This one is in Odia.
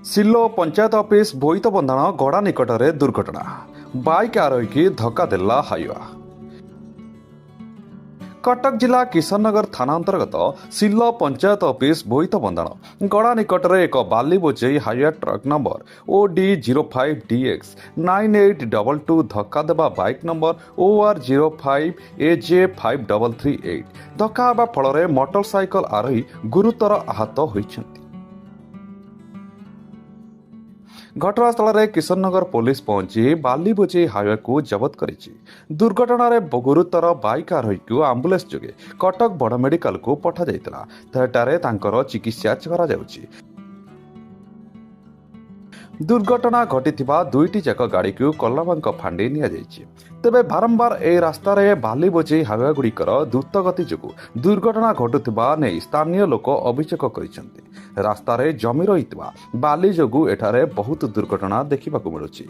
ସିଲୋ ପଞ୍ଚାୟତ ଅଫିସ ବୋଇତ ବନ୍ଧାଣ ଗଡ଼ା ନିକଟରେ ଦୁର୍ଘଟଣା। ବାଇକ୍ ଆରୋହୀକି ଧକ୍କା ଦେଲା ହାଇୱା। କଟକ ଜିଲ୍ଲା କିଶନନଗର ଥାନା ଅନ୍ତର୍ଗତ ସିଲୋ ପଞ୍ଚାୟତ ଅଫିସ ବୋଇତ ବନ୍ଧାଣ ଗଡ଼ା ନିକଟରେ ଏକ ବାଲି ବୋଝେଇ ହାଇୱା ଟ୍ରକ୍ ନମ୍ବର OD05DX9822 ଧକ୍କା ଦେବା ବାଇକ୍ ନମ୍ବର OR05AJ5338 ଧକ୍କା ହେବା ଫଳରେ ମୋଟରସାଇକେଲ ଆରୋହୀ ଗୁରୁତର ଆହତ ହୋଇଛନ୍ତି। ଘଟଣାସ୍ଥଳରେ କିଶନନଗର ପୋଲିସ ପହଞ୍ଚି ବାଲି ବୋଝେଇ ହାଇୱାକୁ ଜବତ କରିଛି। ଦୁର୍ଘଟଣାରେ ଗୁରୁତର ବାଇକ୍ ଆରୋହୀକୁ ଆମ୍ବୁଲାନ୍ସ ଯୋଗେ କଟକ ବଡ଼ ମେଡିକାଲକୁ ପଠାଯାଇଥିଲା। ସେଠାରେ ତାଙ୍କର ଚିକିତ୍ସା କରାଯାଉଛି। ଦୁର୍ଘଟଣା ଘଟିଥିବା ଦୁଇଟି ଯାକ ଗାଡ଼ିକୁ କଲାବାଙ୍କ ଫାଣ୍ଡି ନିଆଯାଇଛି। ତେବେ ବାରମ୍ବାର ଏହି ରାସ୍ତାରେ ବାଲି ବୋଝେଇ ହାଇୱାଗୁଡ଼ିକର ଦ୍ରୁତଗତି ଯୋଗୁଁ ଦୁର୍ଘଟଣା ଘଟୁଥିବା ନେଇ ସ୍ଥାନୀୟ ଲୋକ ଅଭିଯୋଗ କରିଛନ୍ତି। ରାସ୍ତାରେ ଜମି ରହିଥିବା ବାଲି ଯୋଗୁଁ ଏଠାରେ ବହୁତ ଦୁର୍ଘଟଣା ଦେଖିବାକୁ ମିଳୁଛି।